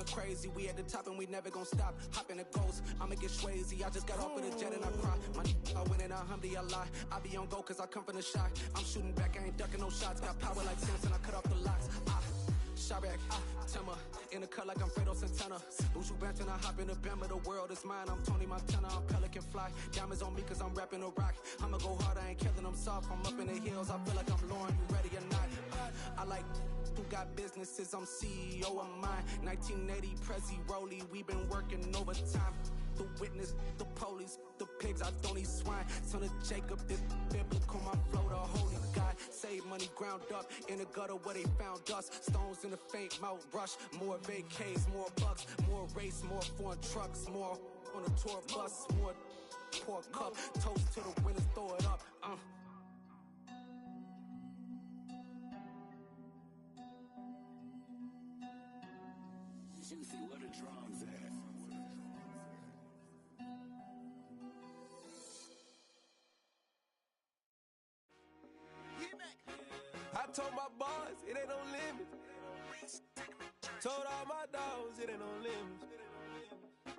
going crazy. We at the top and we never gon' stop. Hop in a ghost, I'ma get Swayze. I just got off of the jet and I cry. My I win in a Humvee, I lie. I be on go cause I come from the shot. I'm shooting back, I ain't ducking no shots. Got power like Samson, I cut off the locks. Sharek, Timmer, in the cut like I'm Fredo Santana. Buju Banton, I hop in the Bama, the world is mine. I'm Tony Montana, I'm Pelican Fly. Diamonds on me cause I'm rapping a rock. I'ma go hard, I ain't killing them soft. I'm up in the hills, I feel like I'm Lauren, you ready or not? I like who got businesses, I'm CEO of mine. 1980, Prezi Rolly, we been working overtime. The witness, the police, the pigs, I don't eat swine. Son of Jacob, this biblical, my flow, the holy God. Save money ground up in the gutter where they found us. Stones in the faint Mount Rush. More vacays, more bucks, more race, more foreign trucks, more on a tour bus, more pour cup. Toast to the winners, throw it up. Juicy, where the drums at? I told my boys, it ain't no limits. Told all my dogs, it ain't no limits.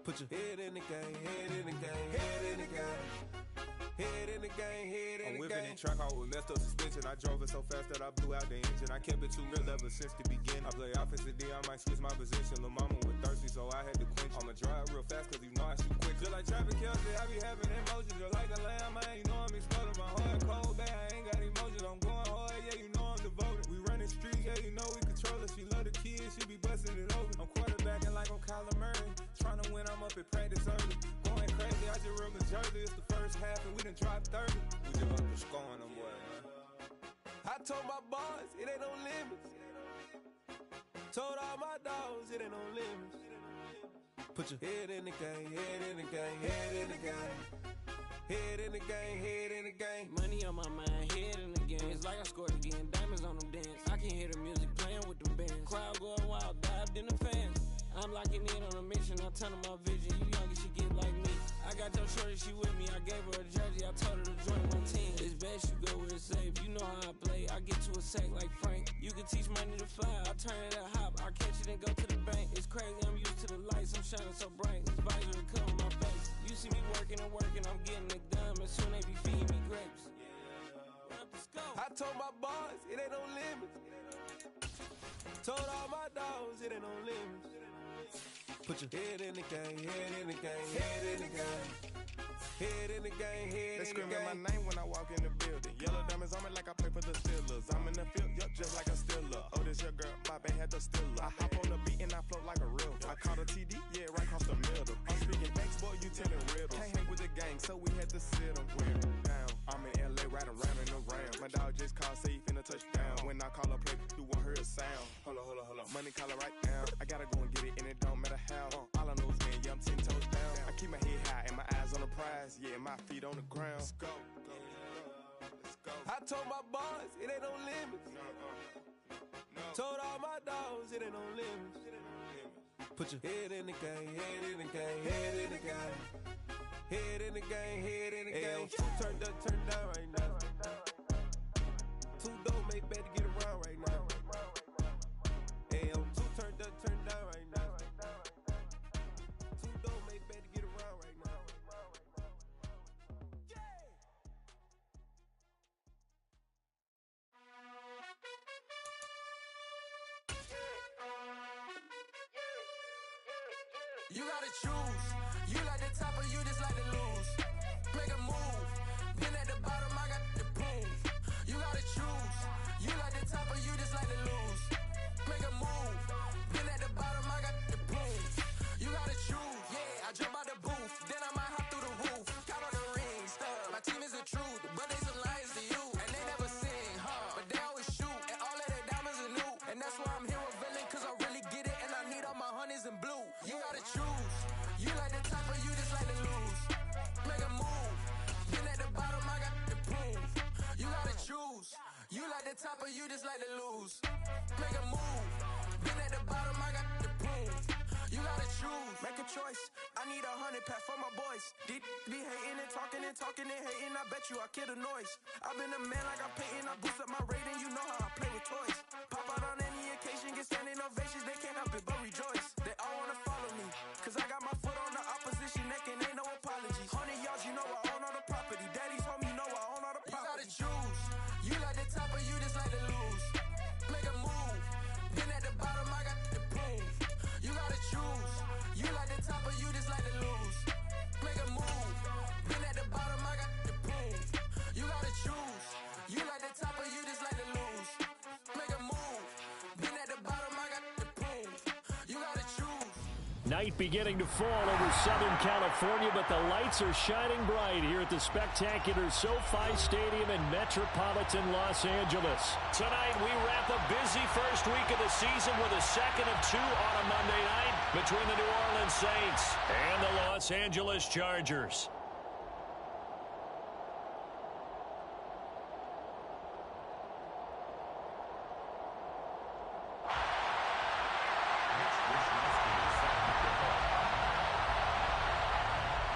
Put your head in the game, head in the game, head in the game. Head in the game, head in the game. I'm whipping in track out with messed up suspension. I drove it so fast that I blew out the engine. I kept it too real ever since the beginning. I play offensive D, I might switch my position. Lil' mama was thirsty, so I had to quench. I'ma drive real fast, cause you know I shoot quick. Just like traffic Kelsey, I be having emotions. Just like a lamb, man, you know I'm exploding. My heart cold, bad, I ain't got emotions. I'm going hard, yeah, you know I'm devoted. We running streets, yeah, you know we control it. She love the kids, she be busting it open. I'm quarterbacking like I'm Kyler Murray. Trying to win, I'm up at practice early. Going crazy, I just real Jersey. It's the first half and we done dropped 30. We just up to scoring them, boy, man. I told my boys, it ain't no limits. Told all my dogs, it ain't no limits. Put your head in the game, head in the game, head in the game. Head in the game, head in the game. Money on my mind, head in the game. It's like I scored again, diamonds on them dance. I can hear the music playing with them bands. Crowd going wild, dived in the fans. I'm locking in on a mission, I turn on my vision. You young and she get like me. I got your shorty, she with me. I gave her a jersey, I told her to join my team. It's best you go where it's safe. You know how I play. I get to a sack like Frank. You can teach money to fly. I turn it a hop. I catch it and go to the bank. It's crazy, I'm used to the lights. I'm shining so bright. This visor will cover my face. You see me working and working. I'm getting it done. And soon they be feeding me grapes. I told my boys, it ain't no limits. Told all my dogs, it ain't no limits. Put your head in the game, head in the game, head in the game. Head in the game, head in the game. They screaming my name when I walk in the building. Yellow diamonds on me like I play for the Steelers. I'm in the field, yup, just like a Steeler. Oh, this your girl, my band had the Steeler. I hop on the beat and I float like a real. I caught a TD, yeah, right across the middle. I'm speaking banks, boy, you telling riddles. Can't hang with the gang, so we had to sit them down. I'm in LA, riding round and around. My dog just called, say he finna touchdown. When I call a play, you won't hear a sound. Hold on. Money caller right now. I gotta go and get it, and it don't matter how. All I know is, man, yeah, I'm 10 toes down. I keep my head high and my eyes on the prize. Yeah, my feet on the ground. Let's go. I told my boys, it ain't no limits. Told all my dogs, it ain't no limits. Put your head in the game, head in the game, head in the game. Head in the game, head in the game. Two turned up, turned down right now. Two dope make better get around right now. Two turned up, turned down right now. Two dope make better get around right now. You gotta choose. You like the top or you just like to lose. Make a move. Been at the bottom, I got the proof. You gotta choose. You like the top or you just like to lose. Make a move. Been at the bottom, I got the proof. You gotta choose. Yeah, I jump out the booth. Then I might hop through the roof. Count on the rings. My team is the truth, but they some liars to you. And they never sing, but they always shoot. And all of their diamonds are new. And that's why I'm here revealing, cause I really get it. And I need all my honeys in blue. You gotta choose. You like the top or you just like to lose. Make a move. Been at the bottom, I got the proof. You gotta choose. You like the top or you just like to lose. Make a move. Been at the bottom, I got the proof. You gotta choose. Make a choice. I need 100 pack for my boys. Be hating and talking and talking and hating. I bet you I kill the noise. I've been a man like I'm Peyton. I boost up my rating. You know how I play with toys. Pop out on any occasion, get standing ovations. They can't help it but rejoice. They all Night beginning to fall over Southern California, but the lights are shining bright here at the spectacular SoFi Stadium in metropolitan Los Angeles. Tonight, we wrap a busy first week of the season with a second of two on a Monday night between the New Orleans Saints and the Los Angeles Chargers.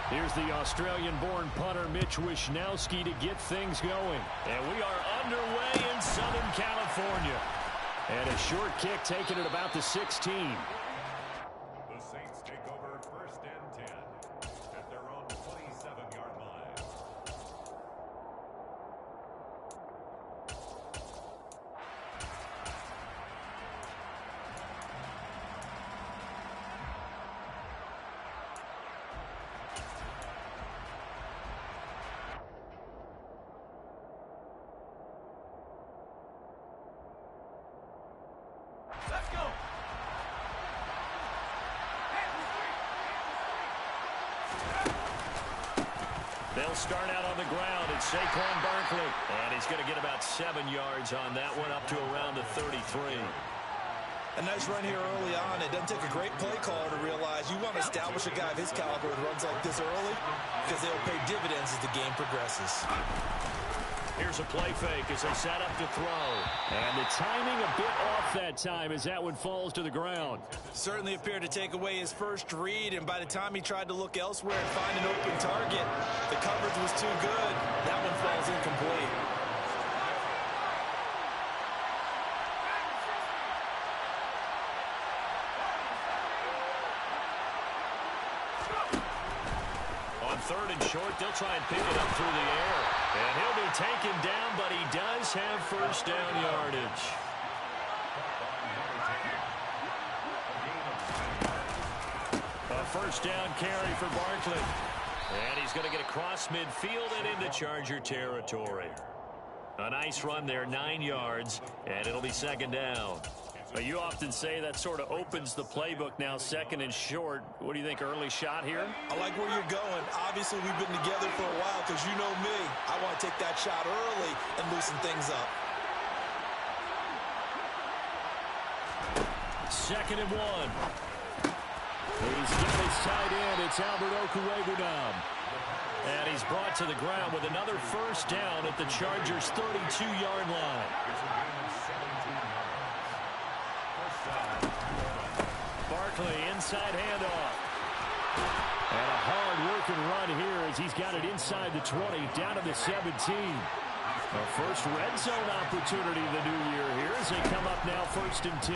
Here's the Australian-born punter Mitch Wishnowsky to get things going. And we are underway in Southern California. And a short kick taken at about the 16. The Saints take over 1st and 10 at their own 27-yard line. Let's go. They'll start out on the ground. It's Saquon Barkley. And he's going to get about 7 yards on that one, up to around the 33. A nice run here early on. It doesn't take a great play caller to realize you want to establish a guy of his caliber with runs like this early because they'll pay dividends as the game progresses. Here's a play fake as they set up to throw. And the timing a bit off that time as that one falls to the ground. Certainly appeared to take away his first read, and by the time he tried to look elsewhere and find an open target, the coverage was too good. That one falls incomplete. On 3rd and short, they'll try and pick it up through the air. And he'll be taken down, but he does have first down yardage. A first down carry for Barkley. And he's going to get across midfield and into Charger territory. A nice run there, 9 yards, and it'll be 2nd down. You often say that sort of opens the playbook now, 2nd and short. What do you think, early shot here? I like where you're going. Obviously, we've been together for a while because you know me. I want to take that shot early and loosen things up. 2nd and 1. He's got his tight end. It's Albert Okwuegbunam. And he's brought to the ground with another first down at the Chargers' 32-yard line. Barkley, inside handoff. And a hard-working run here as he's got it inside the 20, down to the 17. A first red zone opportunity of the new year here as they come up now 1st and 10.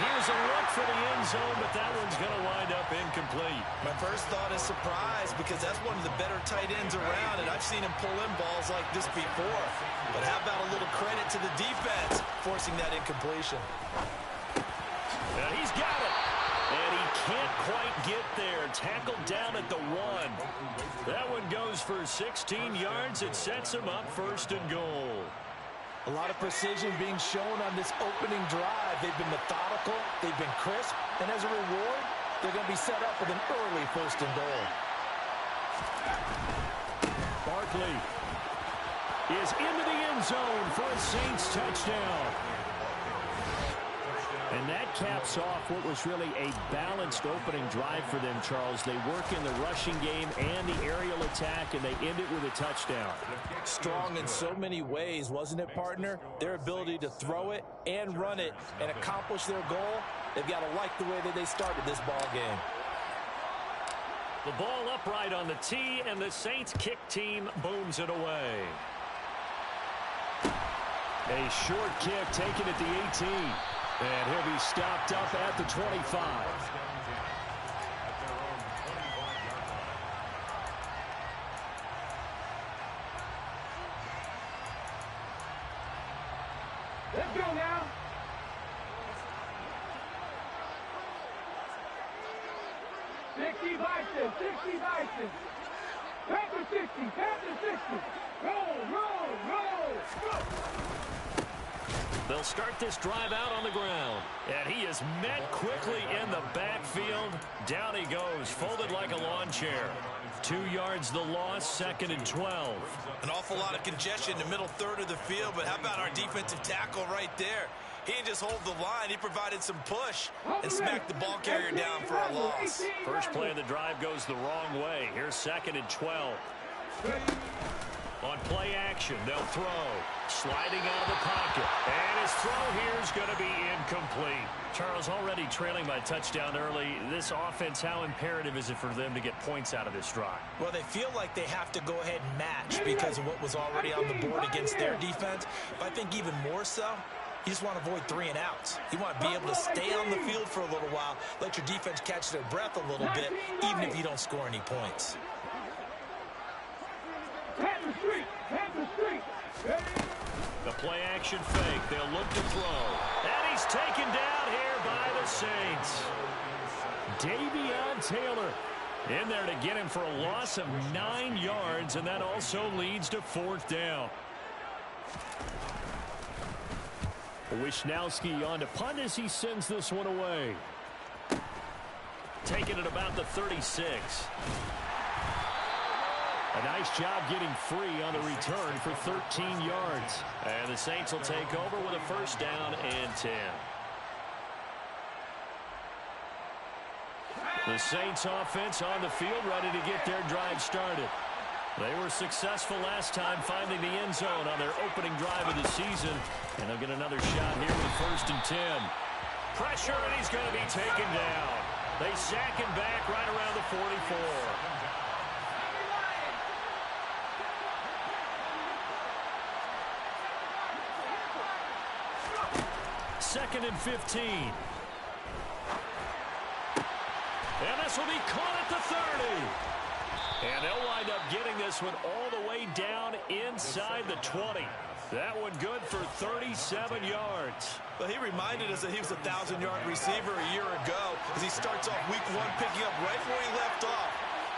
Here's a look for the end zone, but that one's going to wind up incomplete. My first thought is surprise because that's one of the better tight ends around, and I've seen him pull in balls like this before. But how about a little credit to the defense forcing that incompletion? He's got it. And he can't quite get there. Tackled down at the 1. That one goes for 16 yards. It sets him up 1st and goal. A lot of precision being shown on this opening drive. They've been methodical, they've been crisp, and as a reward, they're going to be set up with an early 1st and goal. Barkley is into the end zone for a Saints touchdown. And that caps off what was really a balanced opening drive for them, Charles. They work in the rushing game and the aerial attack, and they end it with a touchdown. Strong in so many ways, wasn't it, partner? Their ability to throw it and run it and accomplish their goal, they've got to like the way that they started this ball game. The ball upright on the tee, and the Saints kick team booms it away. A short kick taken at the 18. And he'll be stopped up at the 25. Let's go now. Sixty Bison. Panther 60. Roll. Go. They'll start this drive out on the ground. And he is met quickly in the backfield. Down he goes, folded like a lawn chair. 2 yards the loss, 2nd and 12. An awful lot of congestion in the middle third of the field, but how about our defensive tackle right there? He didn't just hold the line, he provided some push and smacked the ball carrier down for a loss. First play of the drive goes the wrong way. Here's 2nd and 12. On play action, they'll throw. Sliding out of the pocket. And his throw here is going to be incomplete. Charles, already trailing by touchdown early. This offense, how imperative is it for them to get points out of this drive? Well, they feel like they have to go ahead and match because of what was already on the board against their defense. But I think even more so, you just want to avoid 3 and outs. You want to be able to stay on the field for a little while, let your defense catch their breath a little bit, even if you don't score any points. The play action fake. They'll look to throw. And he's taken down here by the Saints. Davion Taylor in there to get him for a loss of 9 yards, and that also leads to 4th down. Wisnowski on to punt as he sends this one away. Taking it about the 36. A nice job getting free on the return for 13 yards. And the Saints will take over with a 1st down and 10. The Saints offense on the field ready to get their drive started. They were successful last time finding the end zone on their opening drive of the season. And they'll get another shot here with 1st and 10. Pressure, and he's going to be taken down. They sack him back right around the 44. 2nd and 15. And this will be caught at the 30. And they'll wind up getting this one all the way down inside the 20. That one good for 37 yards. Well, he reminded us that he was a 1,000-yard receiver a year ago as he starts off week 1 picking up right where he left off.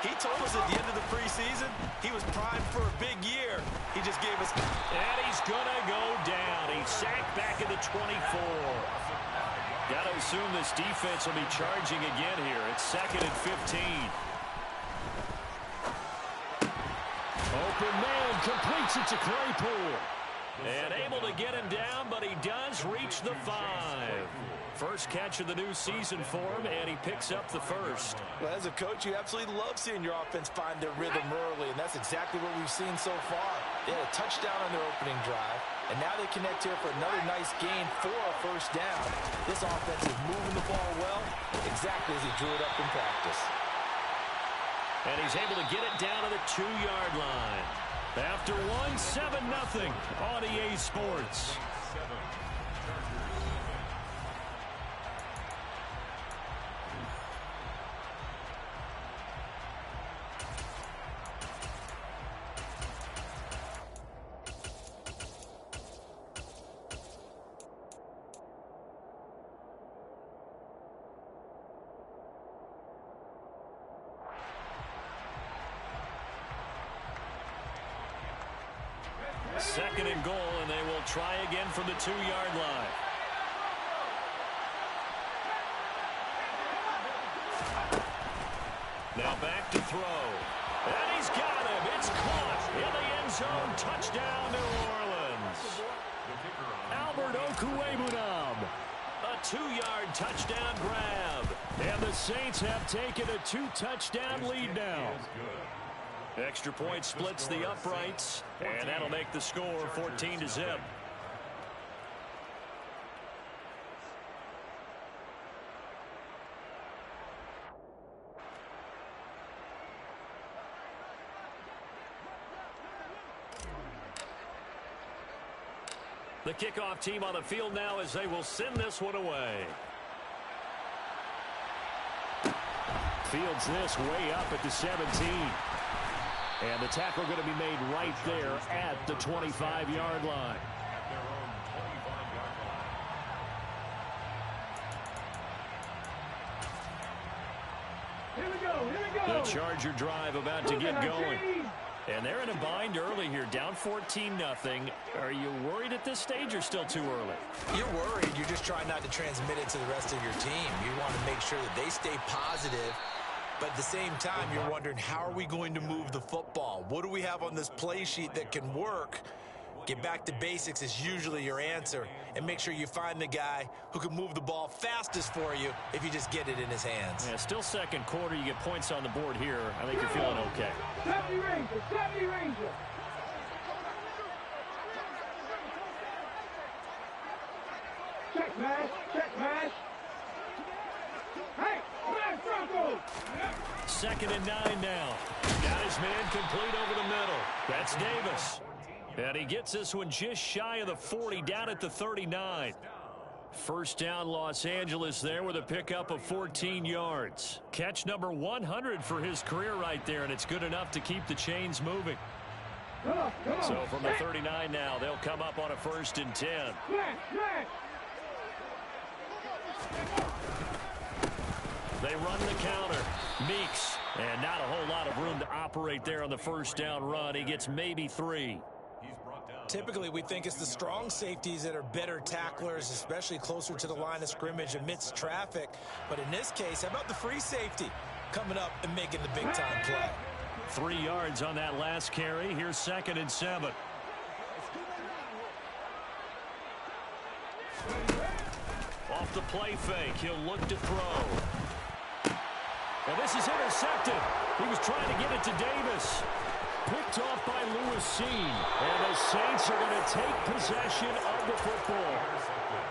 He told us at the end of the preseason he was primed for a big year. He just gave us... And he's going to go down. He's sacked back at the 24. Got to assume this defense will be charging again here. It's 2nd and 15. Open man completes it to Claypool. And able to get him down, but he does reach the 5. First catch of the new season for him, and he picks up the 1st. Well, as a coach, you absolutely love seeing your offense find their rhythm early, and that's exactly what we've seen so far. They had a touchdown on their opening drive, and now they connect here for another nice gain for a 1st down. This offense is moving the ball well, exactly as he drew it up in practice. And he's able to get it down to the 2-yard line. After 7-0 on EA Sports. Second and goal, and they will try again from the 2-yard line. Now back to throw. And he's got him. It's caught in the end zone. Touchdown, New Orleans. Albert Okwuegbunam. A 2-yard touchdown grab. And the Saints have taken a 2-touchdown lead now. Extra point splits the uprights, and that'll make the score 14-0. The kickoff team on the field now as they will send this one away. Fields this way up at the 17. And the tackle going to be made right there at the 25-yard line. Here we go. The Charger drive about to get going. And they're in a bind early here, down 14-0. Are you worried at this stage or still too early? You're worried. You're just trying not to transmit it to the rest of your team. You want to make sure that they stay positive. But at the same time, you're wondering, how are we going to move the football? What do we have on this play sheet that can work? Get back to basics is usually your answer. And make sure you find the guy who can move the ball fastest for you if you just get it in his hands. Yeah, still second quarter. You get points on the board here. I think you're feeling okay. 70 Ranger, 70 Ranger. Check pass, check pass. Hey, man, Franco. 2nd and 9 now. Got his man complete over the middle. That's Davis. And he gets this one just shy of the 40, down at the 39. First down, Los Angeles there with a pickup of 14 yards. Catch number 100 for his career right there, and it's good enough to keep the chains moving. So from the 39 now, they'll come up on a 1st and 10. They run the counter. Meeks, and not a whole lot of room to operate there on the first down run. He gets maybe 3. Typically, we think it's the strong safeties that are better tacklers, especially closer to the line of scrimmage amidst traffic. But in this case, how about the free safety coming up and making the big-time play? 3 yards on that last carry. Here's 2nd and 7. Off the play fake, he'll look to throw. And this is intercepted. He was trying to get it to Davis. Picked off by Lewis. And the Saints are going to take possession of the football.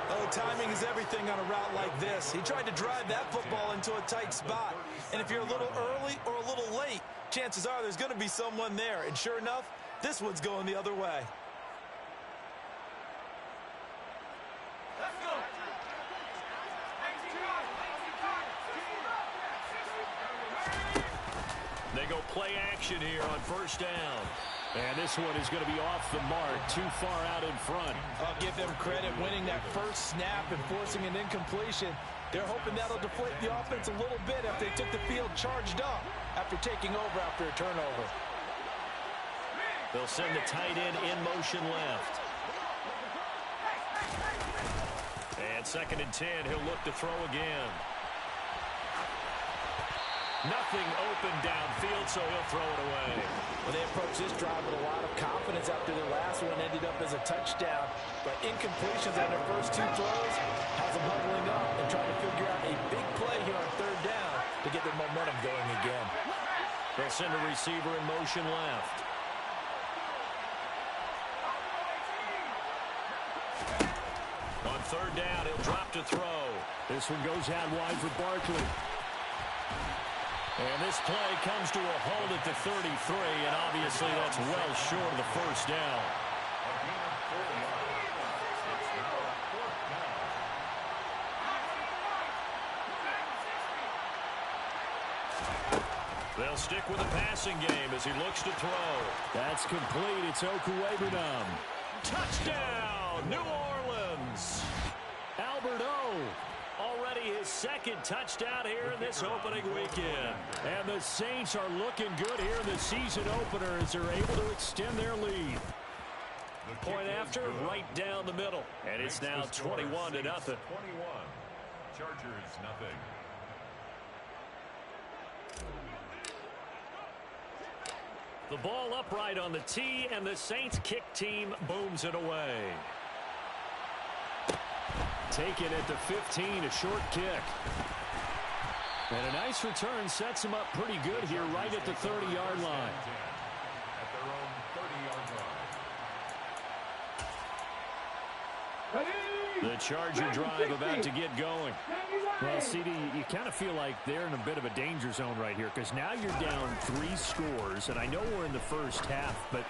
Oh, timing is everything on a route like this. He tried to drive that football into a tight spot. And if you're a little early or a little late, chances are there's going to be someone there. And sure enough, this one's going the other way. They go play action here on first down. And this one is going to be off the mark, too far out in front. I'll give them credit winning that first snap and forcing an incompletion. They're hoping that'll deflate the offense a little bit after they took the field charged up after taking over after a turnover. They'll send the tight end in motion left. And 2nd and 10, he'll look to throw again. Nothing open downfield, so he'll throw it away. Well, they approached this drive with a lot of confidence after their last one ended up as a touchdown. But incompletions on their first 2 throws has them huddling up and trying to figure out a big play here on 3rd down to get their momentum going again. They'll send a receiver in motion left. On 3rd down, he'll drop to throw. This one goes out wide for Barkley. And this play comes to a halt at the 33, and obviously that's well short of the first down. They'll stick with the passing game as he looks to throw. That's complete. It's Okuwebunam. Touchdown, New Orleans. Albert O. Already his 2nd touchdown here in this opening weekend. And the Saints are looking good here in the season opener as they're able to extend their lead. Point after, right down the middle. And it's now 21-0. 21. Chargers, nothing. The ball upright on the tee, and the Saints kick team booms it away. Taken at the 15, a short kick. And a nice return sets him up pretty good here right at the 30-yard line. At their own 30-yard line. The Charger drive about to get going. Well, CD, you kind of feel like they're in a bit of a danger zone right here because now you're down 3 scores, and I know we're in the first half, but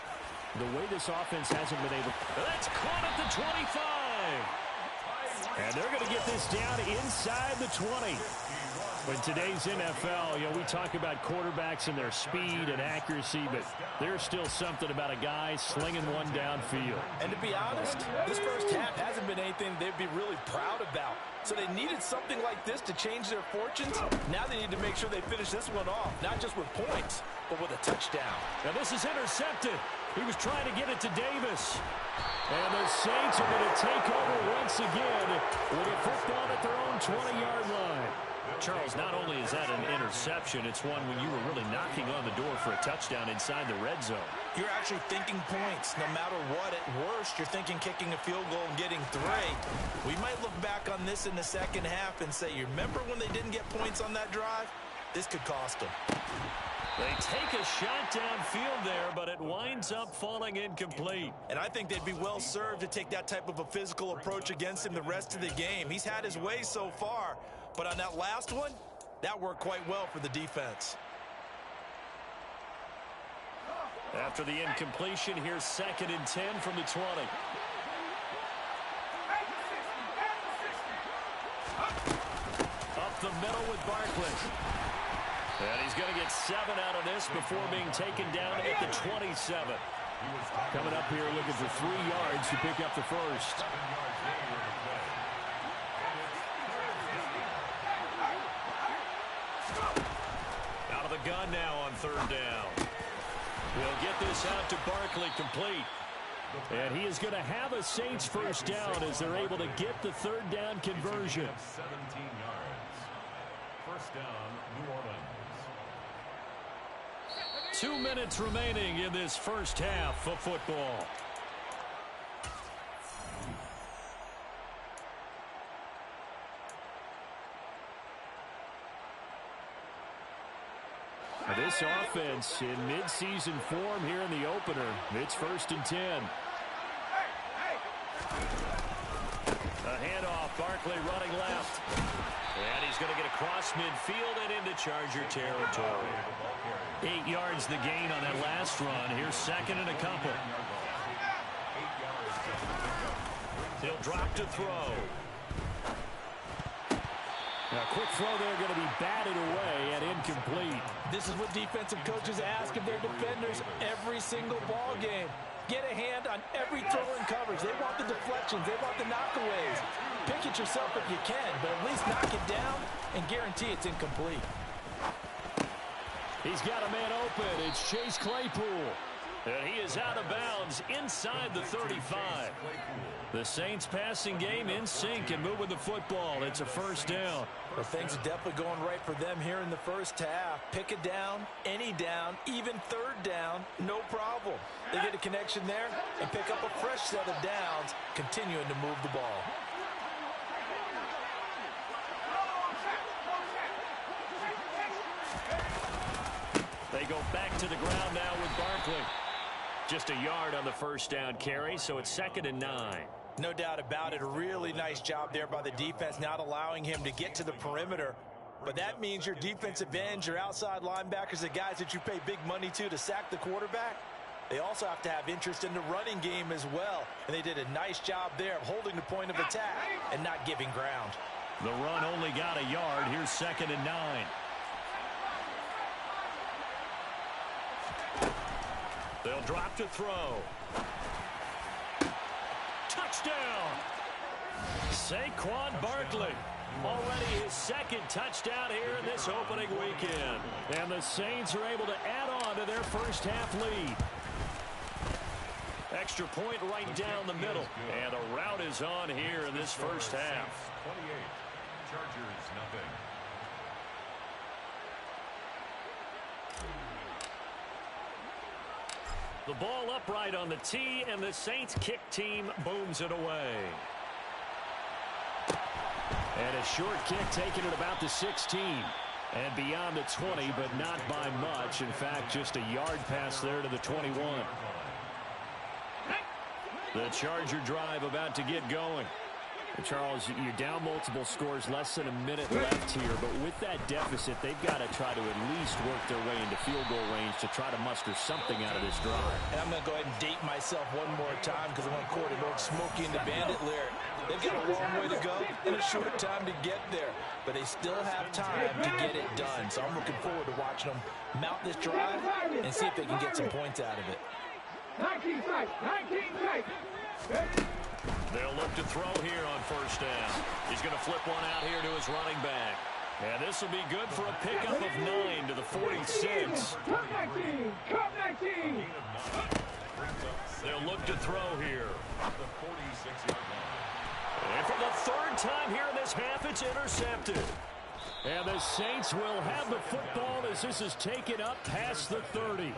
the way this offense hasn't been able... That's caught at the 25! And they're going to get this down inside the 20. In today's NFL, we talk about quarterbacks and their speed and accuracy, but there's still something about a guy slinging one downfield. And to be honest, this first half hasn't been anything they'd be really proud about. So they needed something like this to change their fortunes. Now they need to make sure they finish this one off, not just with points, but with a touchdown. Now this is intercepted. He was trying to get it to Davis. And the Saints are going to take over once again with a football at their own 20-yard line. Charles, not only is that an interception, it's one when you were really knocking on the door for a touchdown inside the red zone. You're actually thinking points. No matter what, at worst, you're thinking kicking a field goal and getting 3. We might look back on this in the second half and say, you remember when they didn't get points on that drive? This could cost them. They take a shot downfield there, but it winds up falling incomplete. And I think they'd be well served to take that type of a physical approach against him the rest of the game. He's had his way so far, but on that last one, that worked quite well for the defense. After the incompletion, here's 2nd and 10 from the 20. Up the middle with Barkley. And he's going to get 7 out of this before being taken down at the 27. Coming up here looking for 3 yards to pick up the first. Out of the gun now on 3rd down. He'll get this out to Barkley complete. And he is going to have a Saints first down as they're able to get the 3rd down conversion. 17 yards. First down, New Orleans. 2 minutes remaining in this first half of football. This offense in midseason form here in the opener. It's 1st and 10. A handoff, Barkley running left. And he's going to get across midfield and into Charger territory. 8 yards the gain on that last run. Here's 2nd and a couple. He'll drop to throw. Now, quick throw there going to be batted away and incomplete. This is what defensive coaches ask of their defenders every single ball game. Get a hand on every throw in coverage. They want the deflections. They want the knockaways. Pick it yourself if you can, but at least knock it down and guarantee it's incomplete. He's got a man open. It's Chase Claypool. And he is out of bounds inside the 35. The Saints passing game in sync and moving the football. It's a first down. Well, things are definitely going right for them here in the first half. Pick it down, any down, even 3rd down, no problem. They get a connection there and pick up a fresh set of downs, continuing to move the ball. They go back to the ground now with Barkley. Just a yard on the first down carry, so it's 2nd and 9. No doubt about it. A really nice job there by the defense, not allowing him to get to the perimeter. But that means your defensive ends, your outside linebackers, the guys that you pay big money to sack the quarterback, they also have to have interest in the running game as well. And they did a nice job there of holding the point of attack and not giving ground. The run only got a yard. Here's 2nd and 9. They'll drop to throw. Touchdown! Saquon Barkley. Already his 2nd touchdown here in this opening weekend. And the Saints are able to add on to their first half lead. Extra point right down the middle. And the route is on here in this first half. 28. Chargers, nothing. The ball upright on the tee, and the Saints kick team booms it away. And a short kick taken at about the 16. And beyond the 20, but not by much. In fact, just a yard pass there to the 21. The Charger drive about to get going. Charles, you're down multiple scores, less than a minute left here, but with that deficit, they've got to try to at least work their way into field goal range to try to muster something out of this drive. And I'm going to go ahead and date myself one more time because I want Corey to go Smokey and the Bandit lyric. They've got a long way to go and a short time to get there, but they still have time to get it done. So I'm looking forward to watching them mount this drive and see if they can get some points out of it. 19 strikes, 19 strikes. They'll look to throw here on first down. He's going to flip one out here to his running back. And this will be good for a pickup of 9 to the 46. Come 19, come 19. They'll look to throw here. And for the third time here in this half, it's intercepted. And the Saints will have the football as this is taken up past the 30.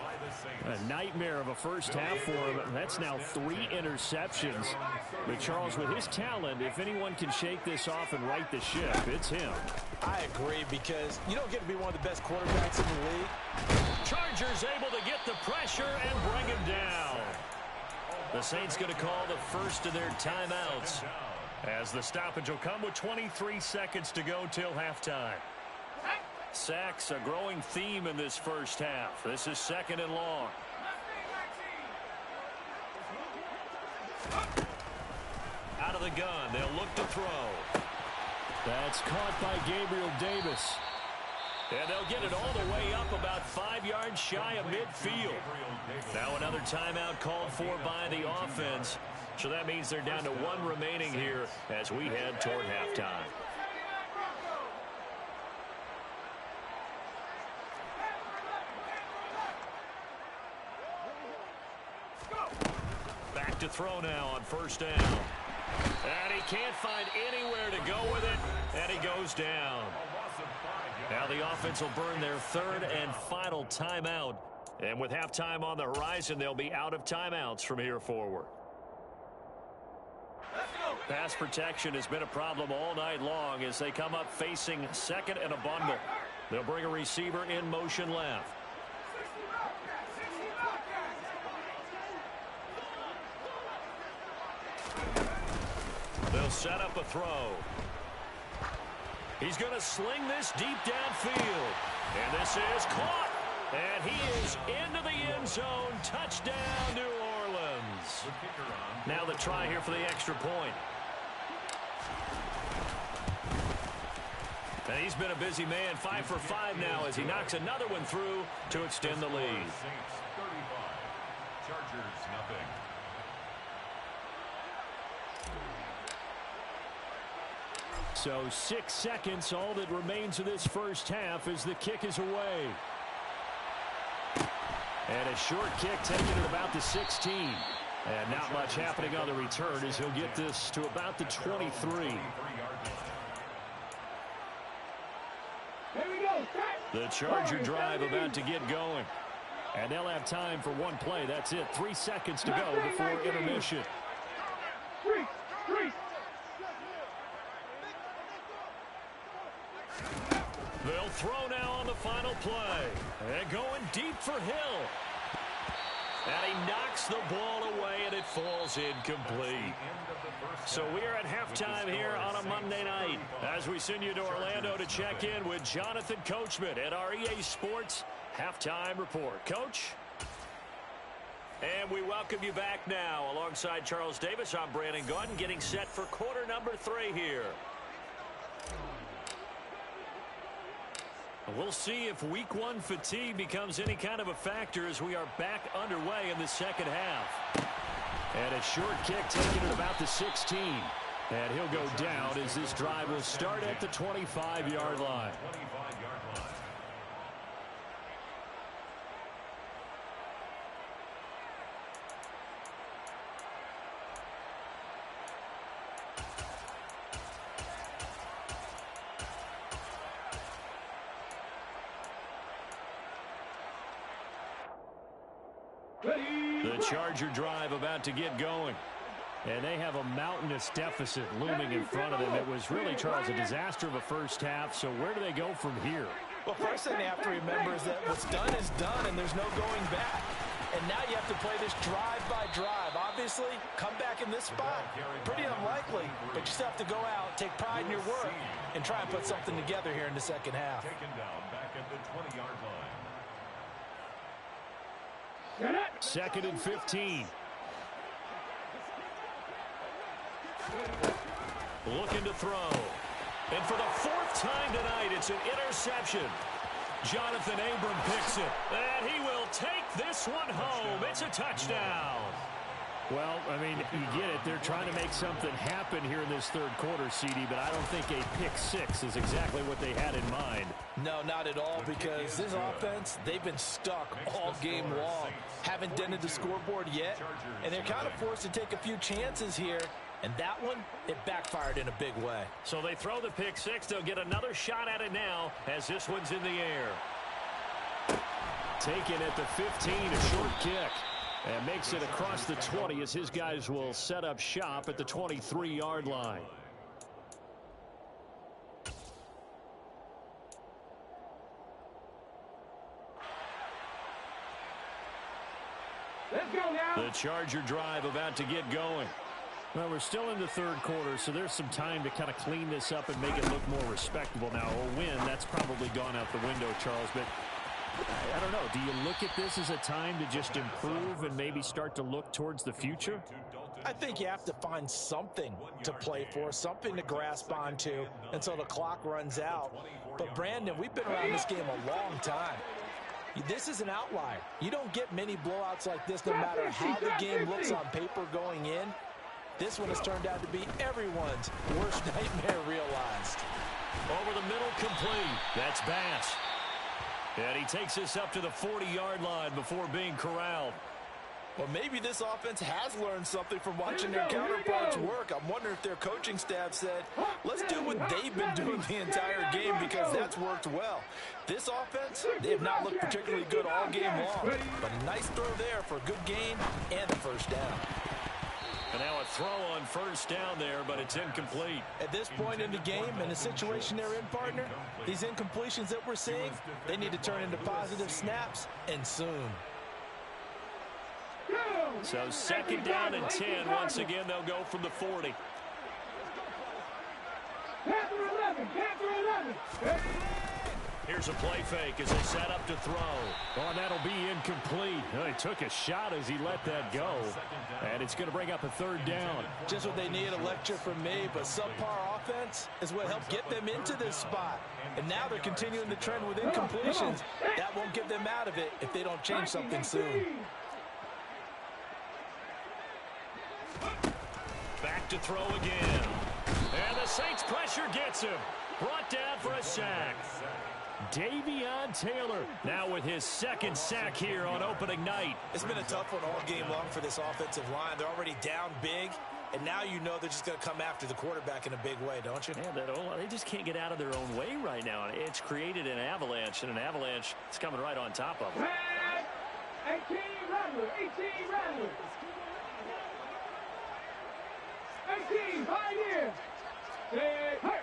A nightmare of a first half for him. That's now 3 interceptions. But Charles, with his talent, if anyone can shake this off and right the ship, it's him. I agree, because you don't get to be one of the best quarterbacks in the league. Chargers able to get the pressure and bring him down. The Saints going to call the first of their timeouts, as the stoppage will come with 23 seconds to go till halftime. Sacks, a growing theme in this first half. This is 2nd and long. Out of the gun, they'll look to throw. That's caught by Gabriel Davis. And they'll get it all the way up about 5 yards shy of midfield. Now another timeout called for by the offense. So that means they're down to 1 remaining here as we head toward halftime. Back to throw now on first down. And he can't find anywhere to go with it, and he goes down. Now the offense will burn their 3rd and final timeout. And with halftime on the horizon, they'll be out of timeouts from here forward. Pass protection has been a problem all night long as they come up facing 2nd and a bundle. They'll bring a receiver in motion left. They'll set up a throw. He's going to sling this deep downfield. And this is caught. And he is into the end zone. Touchdown, New Orleans. Now the try here for the extra point. And he's been a busy man, 5 for 5 now as he knocks another one through to extend the lead. Saints 35, Chargers nothing. So 6 seconds, all that remains of this first half as the kick is away. And a short kick taken at about the 16. And not much happening on the return as he'll get this to about the 23. The Charger drive about to get going. And they'll have time for one play. That's it. 3 seconds to go before intermission. They'll throw now on the final play. And going deep for Hill. And he knocks the ball away, and it falls incomplete. So we are at halftime here on a Monday night as we send you to Orlando to check in with Jonathan Coachman at our EA Sports Halftime Report. Coach? And we welcome you back now. Alongside Charles Davis, I'm Brandon Gaudin, getting set for quarter number 3 here. We'll see if week 1 fatigue becomes any kind of a factor as we are back underway in the second half. And a short kick taken at about the 16. And he'll go down as this drive will start at the 25-yard line. The Charger drive about to get going. And they have a mountainous deficit looming in front of them. It was really, Charles, a disaster of a first half. So where do they go from here? Well, first thing they have to remember is that what's done is done, and there's no going back. and now you have to play this drive by drive. Obviously, come back in this spot, pretty unlikely, but you still have to go out, take pride in your work, and try and put something together here in the second half. Taken down back at the 20-yard line. 2nd and 15. Looking to throw. And for the 4th time tonight, it's an interception. Jonathan Abram picks it. And he will take this one home. It's a touchdown. Well, I mean, you get it. They're trying to make something happen here in this third quarter, CD, but I don't think a pick six is exactly what they had in mind. No, not at all, because this offense, they've been stuck all game long. Haven't dented the scoreboard yet, and they're kind of forced to take a few chances here. And that one, it backfired in a big way. So they throw the pick six. They'll get another shot at it now as this one's in the air. Taken at the 15, a short kick. And makes it across the 20 as his guys will set up shop at the 23-yard line. Let's go now. The Charger drive about to get going. Well, we're still in the third quarter, so there's some time to kind of clean this up and make it look more respectable now. A win, that's probably gone out the window, Charles, but I don't know. Do you look at this as a time to just improve and maybe start to look towards the future? I think you have to find something to play for, something to grasp onto until the clock runs out. But, Brandon, we've been around this game a long time. This is an outlier. You don't get many blowouts like this no matter how the game looks on paper going in. This one has turned out to be everyone's worst nightmare realized. Over the middle, complete. That's Bass. And he takes us up to the 40-yard line before being corralled. Well, maybe this offense has learned something from watching their counterparts work. I'm wondering if their coaching staff said, let's do what they've been doing the entire game because that's worked well. This offense, they have not looked particularly good all game long. But a nice throw there for a good gain and a first down. And now a throw on first down there, but it's incomplete. At this point in the game, and the situation they're in, partner, these incompletions that we're seeing, they need to turn into positive snaps, and soon. So 2nd down and 10. Once again, they'll go from the 40. Panther 11, Panther 11. Here's a play fake as they set up to throw. Oh, and that'll be incomplete. Well, he took a shot as he let that go. And it's going to bring up a 3rd down. Just what they need, a lecture from me, but subpar offense is what helped get them into this spot. And now they're continuing the trend with incompletions. That won't get them out of it if they don't change something soon. Back to throw again. And the Saints pressure gets him. Brought down for a sack. Davion Taylor now with his 2nd sack here on opening night. It's been a tough one all game long for this offensive line. They're already down big, and now you know they're just going to come after the quarterback in a big way, don't you? Man, they just can't get out of their own way right now. It's created an avalanche, and an avalanche is coming right on top of them. 18 Rattler, 18 Rattler. 18, Pioneer. Say, hey.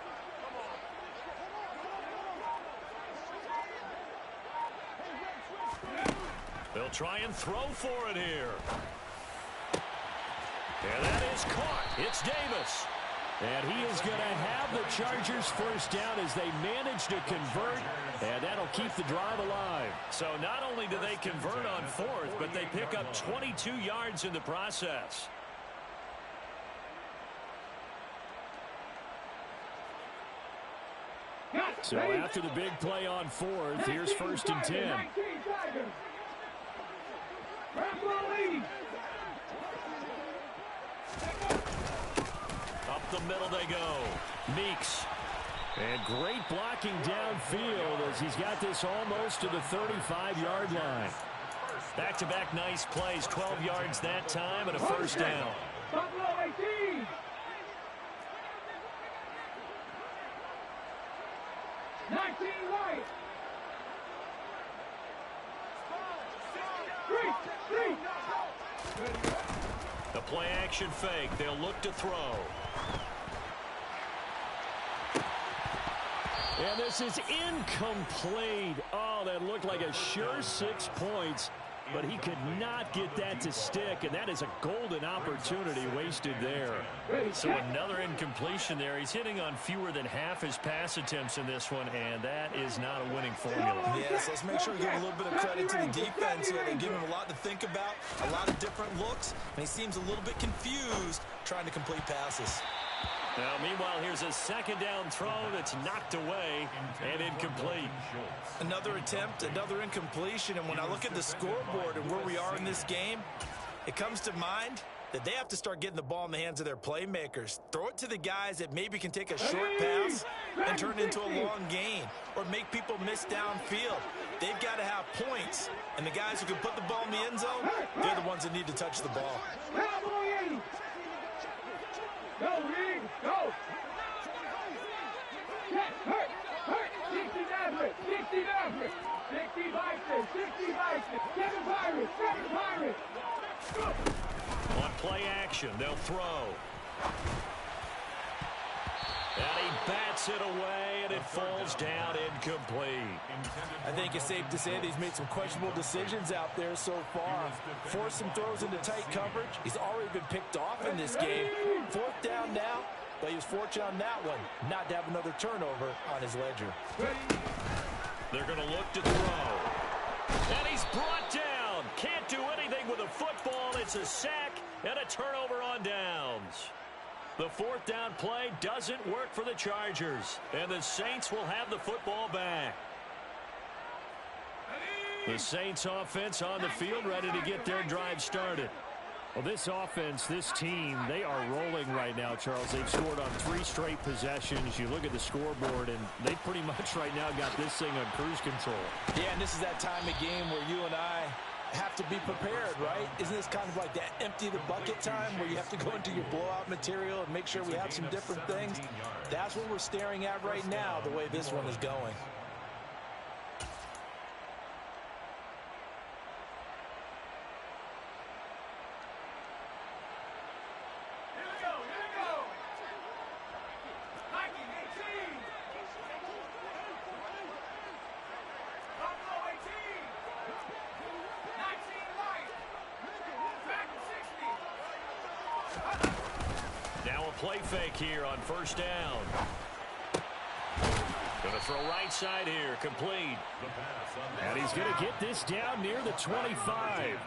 They'll try and throw for it here. And that is caught. It's Davis. And he is going to have the Chargers first down as they manage to convert, and that'll keep the drive alive. So not only do they convert on 4th, but they pick up 22 yards in the process. So after the big play on 4th, here's 1st and 10. Up the middle they go. Meeks. And great blocking downfield as he's got this almost to the 35-yard line. Back-to-back nice plays, 12 yards that time and a first down. Buffalo 18. White. 3. The play action fake. They'll look to throw. And this is incomplete. Oh, that looked like a sure 6 points. but he could not get that to stick, and that is a golden opportunity wasted there. So another incompletion there. He's hitting on fewer than half his pass attempts in this one, and that is not a winning formula. Yes, let's make sure we give a little bit of credit to the defense here. They give him a lot to think about, a lot of different looks, and he seems a little bit confused trying to complete passes. Now, meanwhile, here's a second down throw that's knocked away and incomplete. Another attempt, another incompletion, and when I look at the scoreboard and where we are in this game, it comes to mind that they have to start getting the ball in the hands of their playmakers. Throw it to the guys that maybe can take a short pass and turn it into a long gain or make people miss downfield. They've got to have points, and the guys who can put the ball in the end zone, they're the ones that need to touch the ball. Go, Reed, go! Yes, hurt! 60 Maverick, 60 Maverick, 60 Bison, 60 Bison, 7 Pirates, 7 Pirates! On play action, they'll throw. And he bats it away, and it falls down incomplete. I think it's safe to say that he's made some questionable decisions out there so far. Forced some throws into tight coverage. He's already been picked off in this game. 4th down now, but he was fortunate on that one not to have another turnover on his ledger. They're going to look to throw. And he's brought down. Can't do anything with a football. It's a sack and a turnover on downs. The 4th down play doesn't work for the Chargers, and the Saints will have the football back. The Saints offense on the field, ready to get their drive started. Well, this offense, this team, they are rolling right now, Charles. They've scored on 3 straight possessions. You look at the scoreboard, and they pretty much right now got this thing on cruise control. Yeah, and this is that time of game where you and I have to be prepared, right? Isn't this kind of like that empty the bucket time where you have to go into your blowout material and make sure we have some different things? That's what we're staring at right now, the way this one is going. Play fake here on 1st down. Going to throw right side here, complete. And he's going to get this down near the 25. A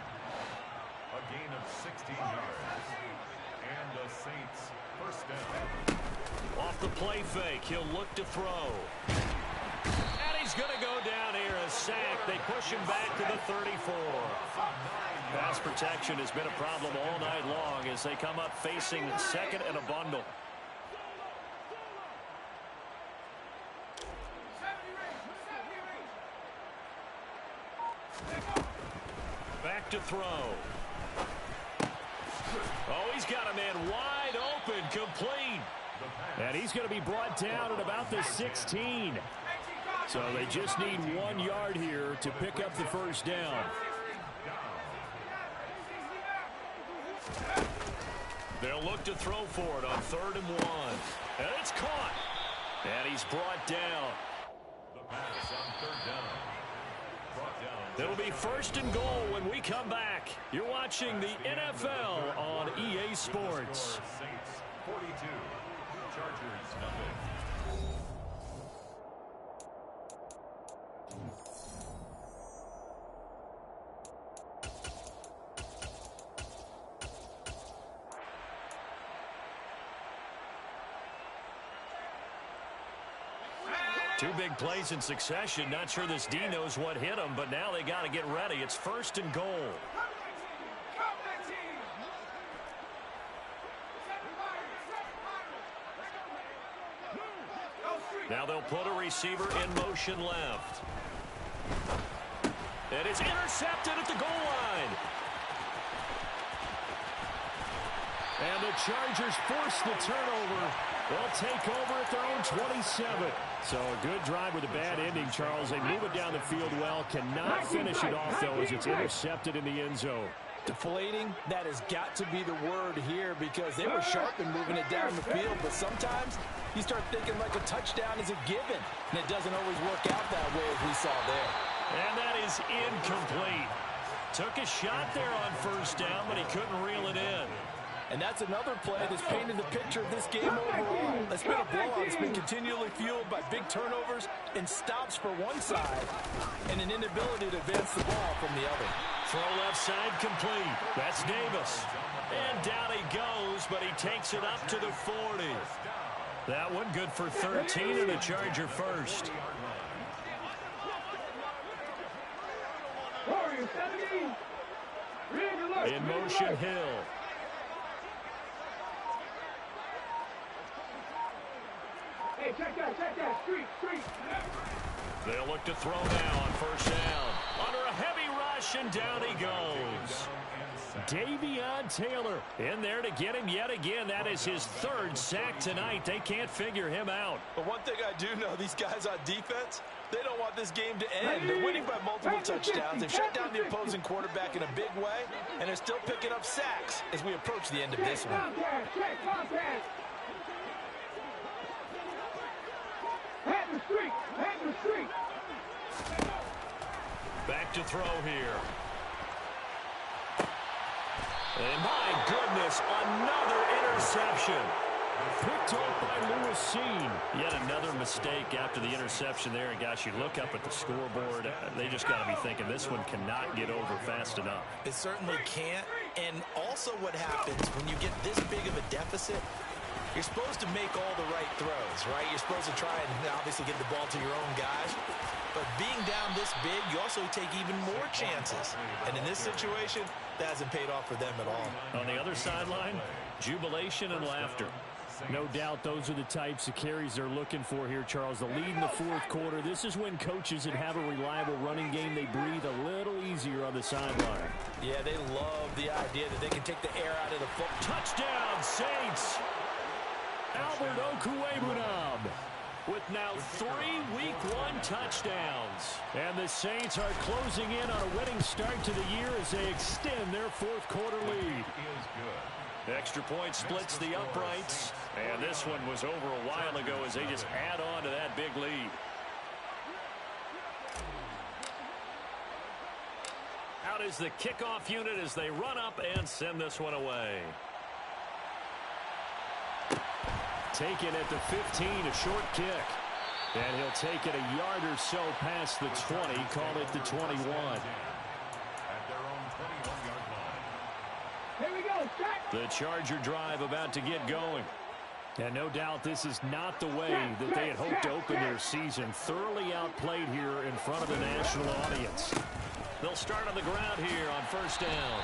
gain of 16 yards. And the Saints 1st down. Off the play fake, he'll look to throw. And he's going to go down here, a sack. They push him back to the 34. Pass protection has been a problem all night long as they come up facing 2nd and a bundle. Back to throw. Oh, he's got a man wide open, complete. And he's going to be brought down at about the 16. So they just need 1 yard here to pick up the 1st down. They'll look to throw for it on 3rd and 1. And it's caught. And he's brought down. The pass on 3rd down. Brought down. It'll be 1st and goal when we come back. You're watching the NFL on EA Sports. Saints 42. Chargers nothing. Two big plays in succession. Not sure this D knows what hit him, but now they got to get ready. It's 1st and goal. Now they'll put a receiver in motion left. And it's intercepted at the goal line. And the Chargers force the turnover. They'll take over at their own 27. So a good drive with a bad ending, Charles. They move it down the field well. Cannot finish it off, though, as it's intercepted in the end zone. Deflating, that has got to be the word here because they were sharp in moving it down the field, but sometimes you start thinking like a touchdown is a given, and it doesn't always work out that way as we saw there. And that is incomplete. Took a shot there on first down, but he couldn't reel it in. And that's another play that's painted the picture of this game overall. It's been a blowout. It's been continually fueled by big turnovers and stops for one side and an inability to advance the ball from the other. Throw left side complete. That's Davis. And down he goes, but he takes it up to the 40. That one good for 13 and a Charger first. In motion, Hill. Hey, check that, street. They'll look to throw now on first down. Under a heavy rush, and down he goes. Davion Taylor in there to get him yet again. That is his third sack tonight. They can't figure him out. But one thing I do know, these guys on defense, they don't want this game to end. They're winning by multiple touchdowns. They've shut down the opposing quarterback in a big way, and they're still picking up sacks as we approach the end of this one. Back to throw here. And my goodness, another interception. Picked off by Lewis Seen. Yet another mistake after the interception there. And gosh, you look up at the scoreboard, they just got to be thinking this one cannot get over fast enough. It certainly can't. And also what happens when you get this big of a deficit, you're supposed to make all the right throws, right? You're supposed to try and obviously get the ball to your own guys. But being down this big, you also take even more chances. And in this situation, that hasn't paid off for them at all. On the other sideline, jubilation and laughter. No doubt those are the types of carries they're looking for here, Charles. The lead in the fourth quarter. This is when coaches that have a reliable running game, they breathe a little easier on the sideline. Yeah, they love the idea that they can take the air out of the foot. Touchdown, Saints! Albert Okwuegbunam with now 3 Week 1 touchdowns. And the Saints are closing in on a winning start to the year as they extend their fourth quarter lead. Extra point splits the uprights. And this one was over a while ago as they just add on to that big lead. Out is the kickoff unit as they run up and send this one away. Taken at the 15, a short kick. And he'll take it a yard or so past the 20, call it the 21. Here we go, the Charger drive about to get going. And no doubt this is not the way that they had hoped to open their season. Thoroughly outplayed here in front of the national audience. They'll start on the ground here on first down.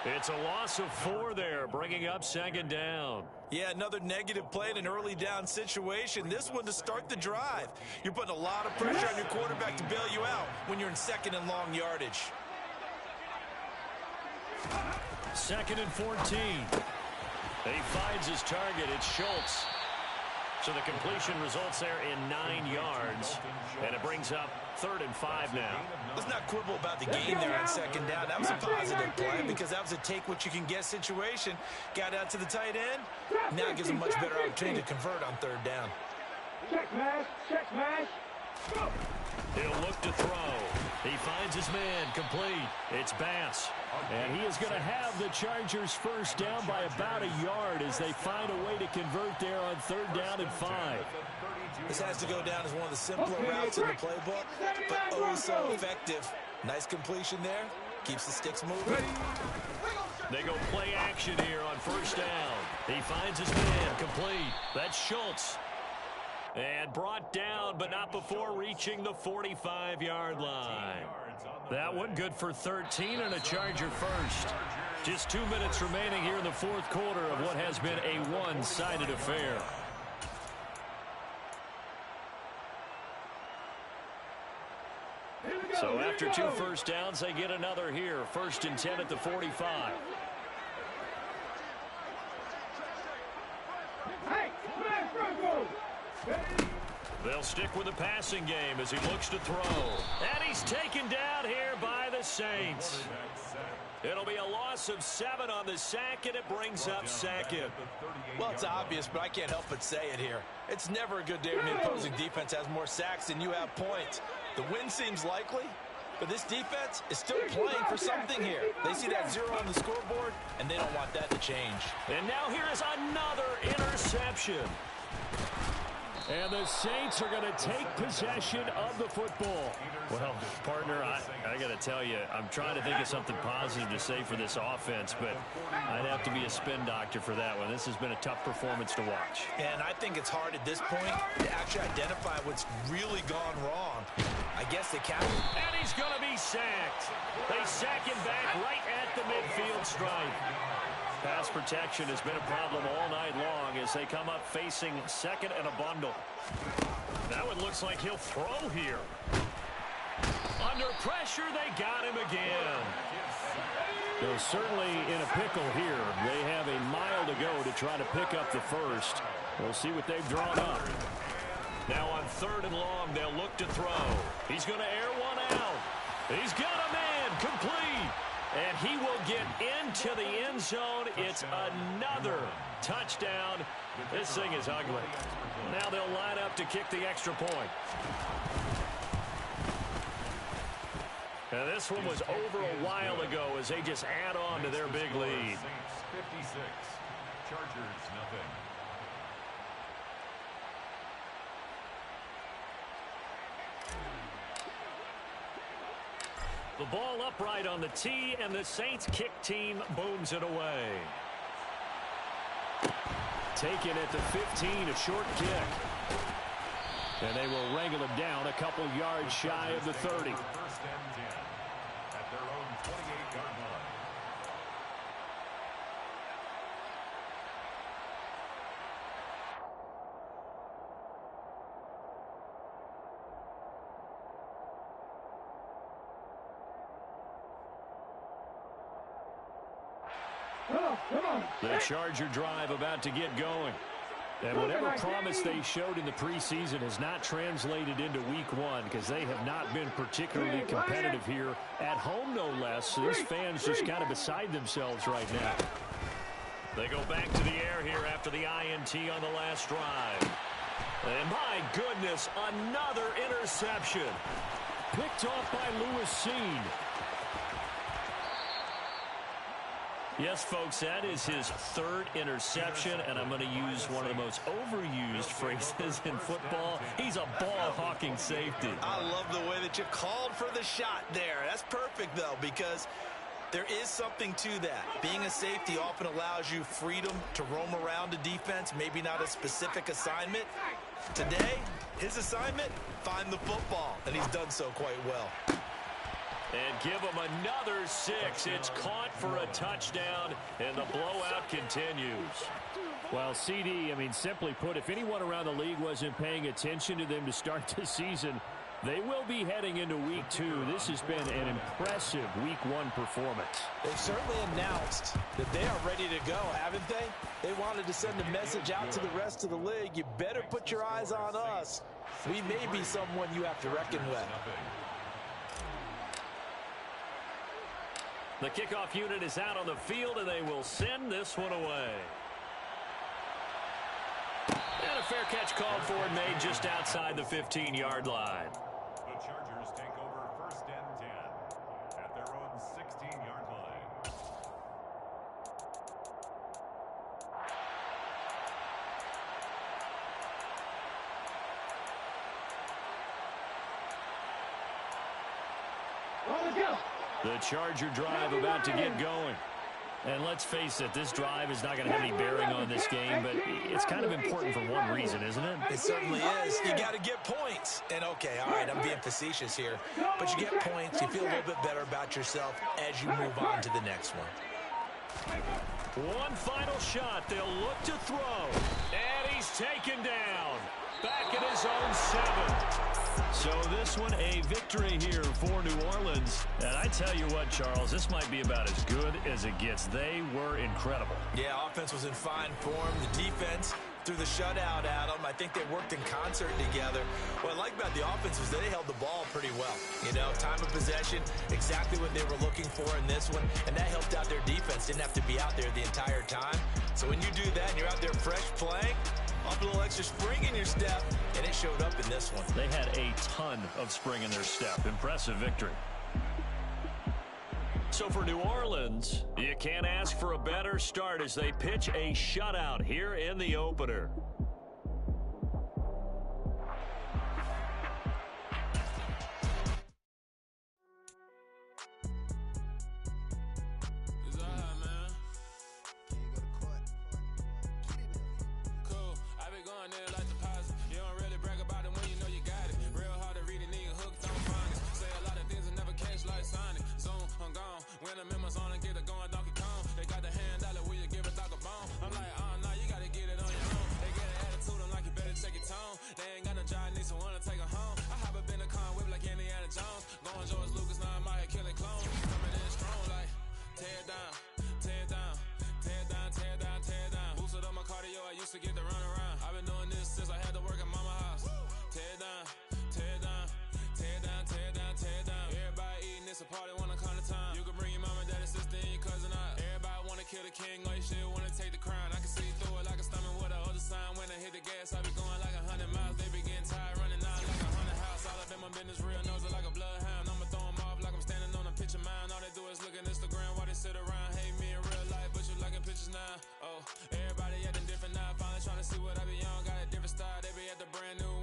It's a loss of 4 there, bringing up second down. Yeah, another negative play in an early down situation. This one to start the drive. You're putting a lot of pressure on your quarterback to bail you out when you're in second and long yardage. Second and 14. He finds his target. It's Schultz. So the completion results there in 9 yards. And it brings up 3rd and 5 now. Let's not quibble about the gain there on second down. That was a positive play because that was a take-what-you-can-get situation. Got out to the tight end. Now gives him much better opportunity to convert on 3rd down. Check smash. Go. He'll look to throw. He finds his man complete. It's Bass. And he is going to have the Chargers first down by about a yard as they find a way to convert there on 3rd down and 5. This has to go down as one of the simpler routes in the playbook, but oh so effective. Nice completion there. Keeps the sticks moving. They go play action here on first down. He finds his man complete. That's Schultz. And brought down, but not before reaching the 45-yard line. That one good for 13 and a Charger first. Just 2 minutes remaining here in the fourth quarter of what has been a one-sided affair. So after 2 first downs, they get another here. 1st and 10 at the 45. They'll stick with the passing game as he looks to throw. And he's taken down here by the Saints. It'll be a loss of 7 on the sack, and it brings up second. Well, it's obvious, but I can't help but say it here. It's never a good day when the opposing defense has more sacks than you have points. The win seems likely, But this defense is still playing for something here. They see that 0 on the scoreboard, and they don't want that to change. And now here is another interception. And the Saints are going to take possession of the football. Well, partner, I got to tell you, I'm trying to think of something positive to say for this offense, but I'd have to be a spin doctor for that one. This has been a tough performance to watch. And I think it's hard at this point to actually identify what's really gone wrong. I guess they can't. And he's going to be sacked. They sack him back right at the midfield stripe. Pass protection has been a problem all night long as they come up facing second and a bundle. That one looks like he'll throw here. Under pressure, they got him again. They're certainly in a pickle here. They have a mile to go to try to pick up the first. We'll see what they've drawn up. Now on 3rd and long, they'll look to throw. He's going to air one out. He's got a man complete. And he will get into the end zone. It's another touchdown. This thing is ugly. Now they'll line up to kick the extra point. Now this one was over a while ago as they just add on to their big lead. Saints 56, Chargers nothing. The ball upright on the tee, and the Saints kick team booms it away. Taken at the 15, a short kick. And they will wrangle him down a couple yards shy of the 30. 1st and 10 at their own 28-yard line. The Charger drive about to get going. And whatever promise they showed in the preseason has not translated into week 1 because they have not been particularly competitive here at home, no less. So these fans just kind of beside themselves right now. They go back to the air here after the INT on the last drive. And my goodness, another interception. Picked off by Lewis Seen. Yes, folks, that is his 3rd interception, and I'm going to use one of the most overused phrases in football. He's a ball-hawking safety. I love the way that you called for the shot there. That's perfect, though, because there is something to that. Being a safety often allows you freedom to roam around a defense, maybe not a specific assignment. Today, his assignment, find the football, and he's done so quite well. And give him another 6. It's caught for a touchdown, and the blowout continues. Well, CD, simply put, if anyone around the league wasn't paying attention to them to start the season, they will be heading into week 2. This has been an impressive week 1 performance. They've certainly announced that they are ready to go, haven't they? They wanted to send a message out to the rest of the league. You better put your eyes on us. We may be someone you have to reckon with. The kickoff unit is out on the field, and they will send this one away. And a fair catch called for and made just outside the 15-yard line. The Chargers take over 1st and 10 at their own 16-yard line. The Charger drive about to get going. And let's face it, this drive is not going to have any bearing on this game, but it's kind of important for one reason, isn't it? It certainly is. You got to get points. And, okay, all right, I'm being facetious here. But you get points, you feel a little bit better about yourself as you move on to the next one. One final shot. They'll look to throw. And he's taken down. Back at his own 7. So this one a victory here for New Orleans. And I tell you what, Charles, this might be about as good as it gets. They were incredible. Yeah, offense was in fine form. The defense threw the shutout at them. I think they worked in concert together. What I like about the offense was they held the ball pretty well. You know, time of possession, exactly what they were looking for in this one. And that helped out their defense. Didn't have to be out there the entire time. So when you do that and you're out there fresh playing, up a little extra spring in your step, and it showed up in this one. They had a ton of spring in their step. Impressive victory. So for New Orleans, you can't ask for a better start as they pitch a shutout here in the opener. Everybody acting different now, finally trying to see what I be on. Got a different style, they be at the brand new